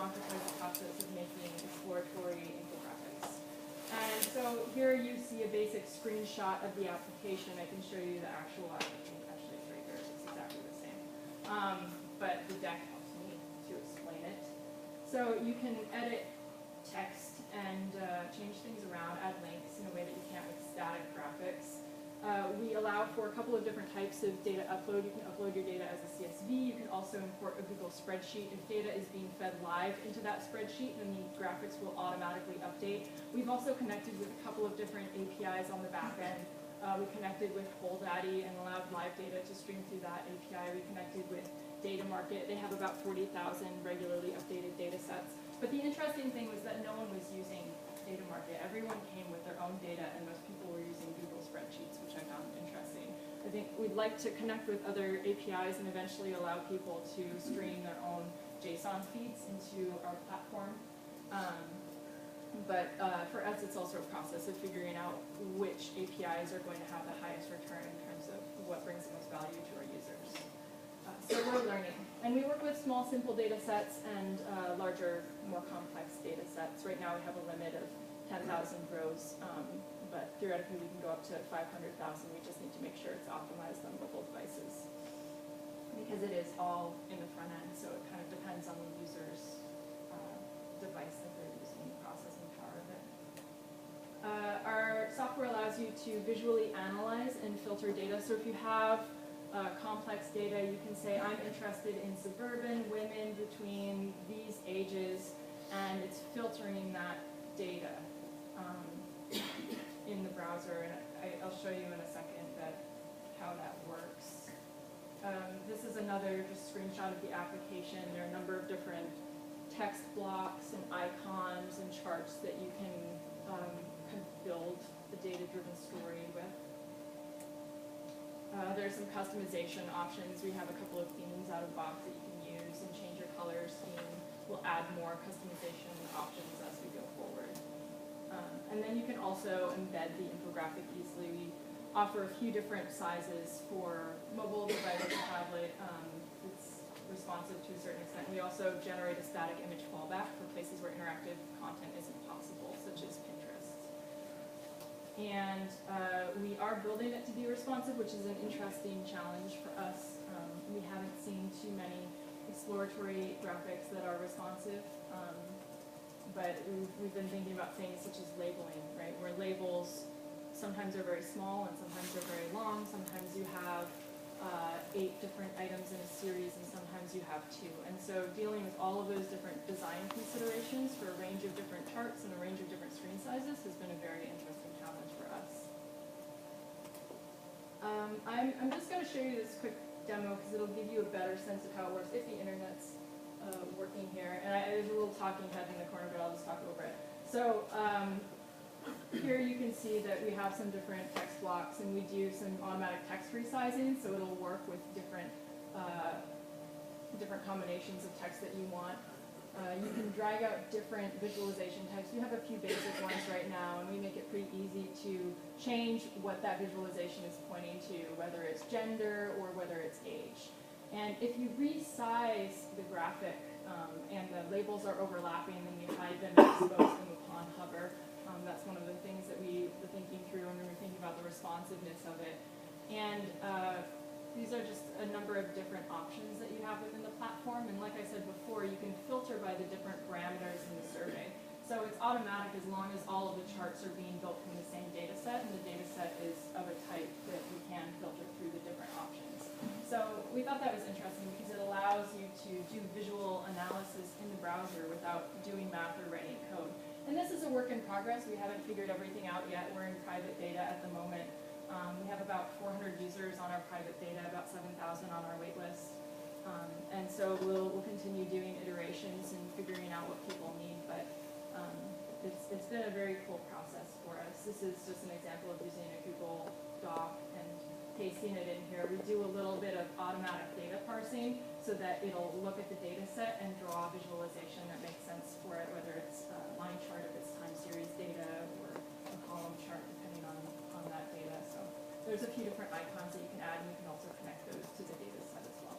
democratize the process of making exploratory infographics. And so here you see a basic screenshot of the application. I can show you the actual application. Actually, it's right here. It's exactly the same. But the deck helps me to explain it. So you can edit text and change things around, add links in a way that you can't with static graphics. We allow for a couple of different types of data upload. You can upload your data as a CSV. You can also import a Google spreadsheet. If data is being fed live into that spreadsheet, then the graphics will automatically update. We've also connected with a couple of different APIs on the back end. We connected with WholeDaddy and allowed live data to stream through that API. We connected with Data Market. They have about 40,000 regularly updated data sets. But the interesting thing was that no one was using Data Market. Everyone came with their own data, and most people were using Google spreadsheets, which I found interesting. I think we'd like to connect with other APIs and eventually allow people to stream their own JSON feeds into our platform. But for us, it's also a process of figuring out which APIs are going to have the highest return in terms of what brings the most value to our users. So we're learning. And we work with small, simple data sets and larger, more complex data sets. Right now we have a limit of 10,000 rows, but theoretically we can go up to 500,000. We just need to make sure it's optimized on mobile devices. Because it is all in the front end, so it kind of depends on the user's device that they're using, the processing power of it. Our software allows you to visually analyze and filter data. So if you have complex data, you can say, I'm interested in suburban women between these ages, and it's filtering that data in the browser. And I'll show you in a second how that works. This is another just screenshot of the application. There are a number of different text blocks and icons and charts that you can kind of build the data-driven story with. There's some customization options. We have a couple of themes out of the box that you can use and change your color scheme. We'll add more customization options as we go forward. And then you can also embed the infographic easily. We offer a few different sizes for mobile device, tablet. It's responsive to a certain extent. We also generate a static image fallback for places where interactive content isn't possible, such as Pinterest. And we are building it to be responsive, which is an interesting challenge for us. We haven't seen too many exploratory graphics that are responsive, but we've been thinking about things such as labeling, right? Where labels sometimes are very small and sometimes they're very long. Sometimes you have 8 different items in a series, and sometimes you have 2. And so dealing with all of those different design considerations for a range of different charts and a range of different screen sizes has been a very interesting challenge for us. I'm just going to show you this quick demo because it'll give you a better sense of how it works if the internet's working here. And there's a little talking head in the corner, but I'll just talk over it. So here you can see that we have some different text blocks, and we do some automatic text resizing, so it'll work with different different combinations of text that you want. You can drag out different visualization types. We have a few basic ones right now, and we make it pretty easy to change what that visualization is pointing to, whether it's gender or whether it's age. And if you resize the graphic and the labels are overlapping, then we hide them and expose them upon hover. That's one of the things that we were thinking through when we were thinking about the responsiveness of it. And these are just a number of different options that you have within the platform. And like I said before, you can filter by the different parameters in the survey. So it's automatic as long as all of the charts are being built from the same data set, and the data set is of a type that we can filter through the different options. So we thought that was interesting because it allows you to do visual analysis in the browser without doing math or writing code. And this is a work in progress. We haven't figured everything out yet. We're in private beta at the moment. We have about 400 users on our private beta, about 7,000 on our wait list. And so we'll continue doing iterations and figuring out what people need. But it's been a very cool process for us. This is just an example of using a Google Doc and pasting it in here. We do a little bit of automatic data parsing so that it'll look at the data set and draw a visualization that makes sense for it, whether it's a line chart of its time series data or a column chart, depending on that data. So there's a few different icons that you can add, and you can also connect those to the data set as well.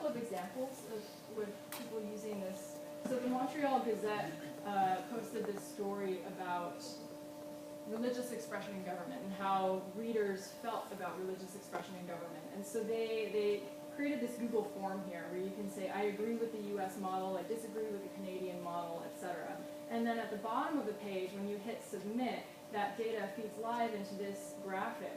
couple of examples of with people using this. So the Montreal Gazette posted this story about religious expression in government and how readers felt about religious expression in government. And so they created this Google form here where you can say, I agree with the US model, I disagree with the Canadian model, etc. And then at the bottom of the page, when you hit submit, that data feeds live into this graphic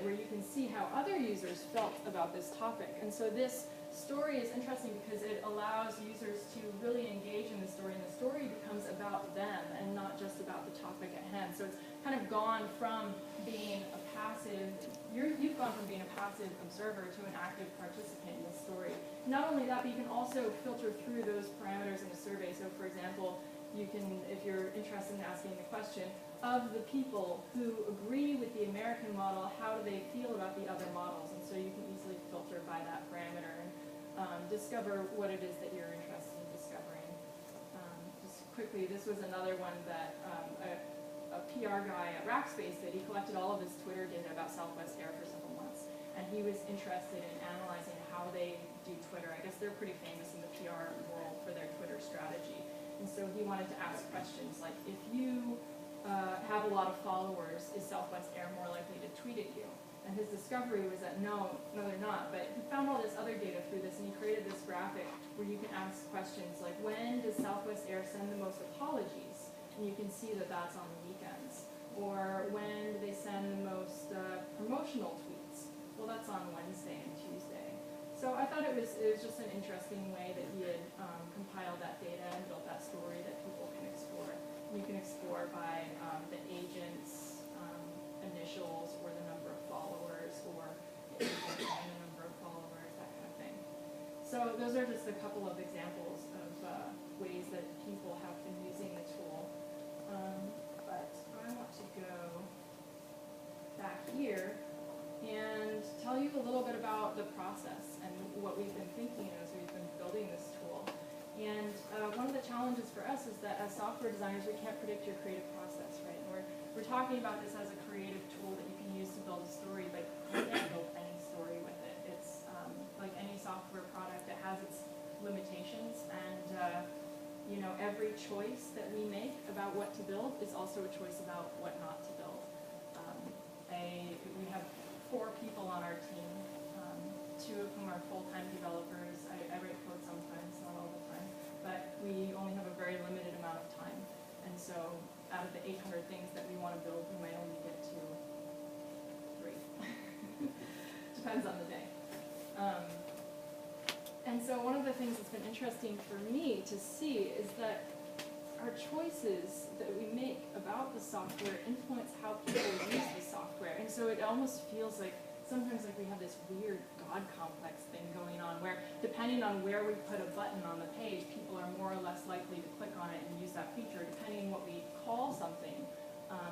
where you can see how other users felt about this topic. And so this story is interesting because it allows users to really engage in the story, and the story becomes about them and not just about the topic at hand. So it's kind of gone from being a passive, you've gone from being a passive observer to an active participant in the story. Not only that, but you can also filter through those parameters in the survey. So for example, you can, if you're interested in asking the question, of the people who agree with the American model, how do they feel about the other models? And so you can easily filter by that parameter and discover what it is that you're interested in discovering. Just quickly, this was another one that a PR guy at Rackspace did. He collected all of his Twitter data about Southwest Air for several months, and he was interested in analyzing how they do Twitter. I guess they're pretty famous in the PR world for their Twitter strategy. And so he wanted to ask questions like, if you have a lot of followers, is Southwest Air more likely to tweet at you? And his discovery was that no, they're not. But he found all this other data through this, and he created this graphic where you can ask questions like, when does Southwest Air send the most apologies? And you can see that that's on the weekends. Or when do they send the most promotional tweets? Well, that's on Wednesday and Tuesday. So I thought it was just an interesting way that he had compiled that data and built that story that people can explore. You can explore by the agent's initials or the number of followers, or the agent and the number of followers, that kind of thing. So those are just a couple of examples of ways that people have been using the tool. But I want to go back here and tell you a little bit about the process and what we've been thinking as we've been building this tool. And one of the challenges for us is that as software designers, we can't predict your creative process, right? And we're talking about this as a creative tool that you can use to build a story, but you can't build any story with it. It's like any software product, it has its limitations, and you know, every choice that we make about what to build is also a choice about what not to build. We have 4 people on our team, 2 of whom are full-time developers. I write code sometimes, not all the time, but we only have a very limited amount of time. And so out of the 800 things that we want to build, we might only get to 3. Depends on the day. And so one of the things that's been interesting for me to see is that our choices that we make about the software influence how people use the software. And so it almost feels like sometimes like we have this weird God complex thing going on where depending on where we put a button on the page, people are more or less likely to click on it and use that feature. Depending on what we call something,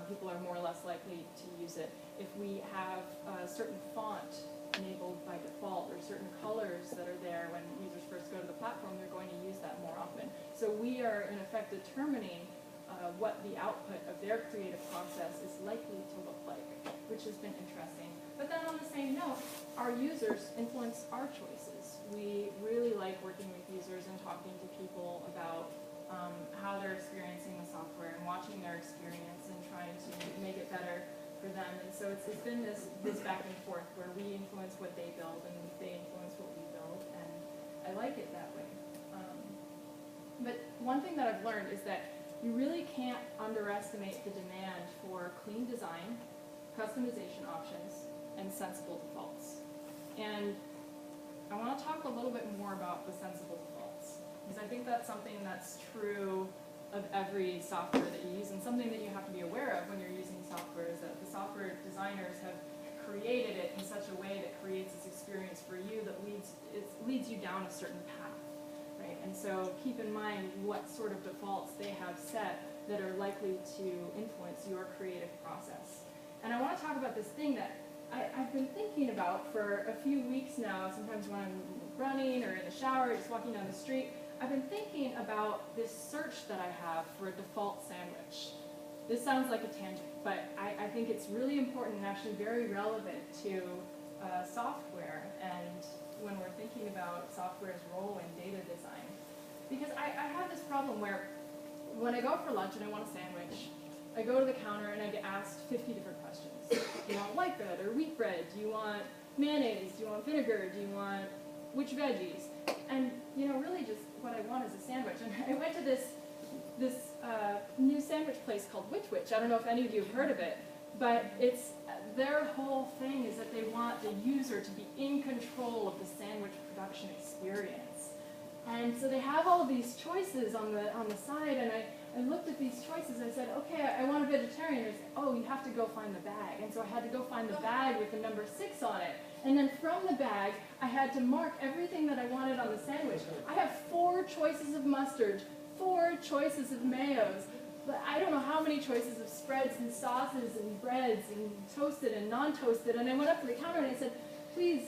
people are more or less likely to use it. If we have a certain font enabled by default or certain colors that are there when users first go to the platform, they're going to use that more often. So we are in effect determining what the output of their creative process is likely to look like, which has been interesting. But then on the same note, our users influence our choices. We really like working with users and talking to people about how they're experiencing the software and watching their experience and trying to make it better for them. And so it's been this back and forth where we influence what they build and they influence what we build, and I like it that way. But one thing that I've learned is that you really can't underestimate the demand for clean design, customization options, and sensible defaults. And I want to talk a little bit more about the sensible defaults, because I think that's something that's true of every software that you use, and something that you have to be aware of when you're using software is that the software designers have created it in such a way that creates this experience for you that leads you down a certain path, right? And so keep in mind what sort of defaults they have set that are likely to influence your creative process. And I want to talk about this thing that I've been thinking about for a few weeks now, sometimes when I'm running or in the shower, just walking down the street. I've been thinking about this search that I have for a default sandwich. This sounds like a tangent, but I think it's really important and actually very relevant to software and when we're thinking about software's role in data design. Because I have this problem where when I go for lunch and I want a sandwich, I go to the counter and I get asked 50 different questions. Do you want white bread or wheat bread? Do you want mayonnaise? Do you want vinegar? Do you want which veggies? And really just what I want is a sandwich. And I went to this new sandwich place called Which. I don't know if any of you have heard of it, but it's their whole thing is that they want the user to be in control of the sandwich production experience. And so they have all of these choices on the side, and I looked at these choices. I said, okay, I want a vegetarian. They said, oh, you have to go find the bag. And so I had to go find the bag with the number 6 on it. And then from the bag, I had to mark everything that I wanted on the sandwich. I have 4 choices of mustard, 4 choices of mayos, but I don't know how many choices of spreads and sauces and breads and toasted and non-toasted. And I went up to the counter and I said, please,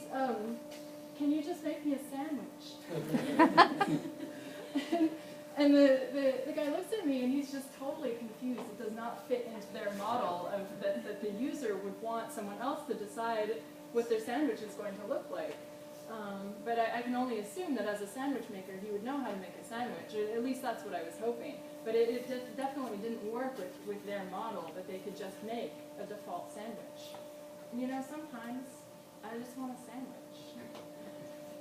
can you just make me a sandwich? and the guy looks at me and he's just totally confused. It does not fit into their model of that the user would want someone else to decide what their sandwich is going to look like. But I can only assume that as a sandwich maker, he would know how to make a sandwich. At least that's what I was hoping. But it definitely didn't work with their model, that they could just make a default sandwich. Sometimes I just want a sandwich.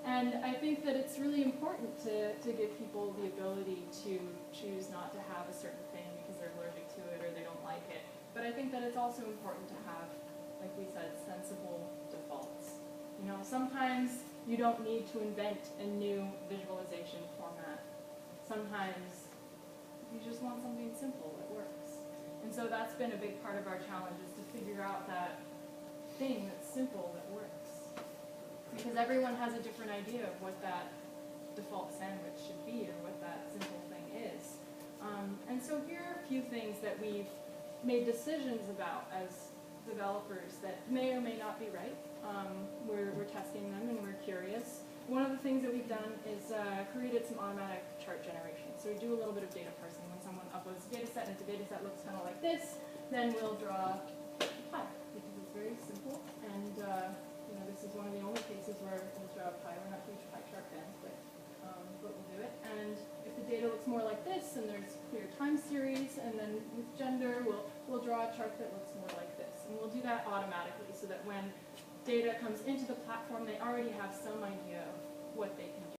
And I think that it's really important to give people the ability to choose not to have a certain thing because they're allergic to it or they don't like it. But I think that it's also important to have, like we said, sensible defaults. Sometimes you don't need to invent a new visualization format. Sometimes you just want something simple that works. And so that's been a big part of our challenge, is to figure out that thing that's simple that works. Because everyone has a different idea of what that default sandwich should be or what that simple thing is. And so here are a few things that we've made decisions about as developers that may or may not be right. We're testing them and we're curious. One of the things that we've done is created some automatic chart generation. So we do a little bit of data parsing. When someone uploads a data set and the data set looks kind of like this, then we'll draw a pie because it's very simple. And this is one of the only cases where we'll draw a pie. We're not huge pie chart fans, but we'll do it. And if the data looks more like this, and there's clear time series, and then with gender, we'll draw a chart that looks more like this. And we'll do that automatically so that when data comes into the platform, they already have some idea of what they can do.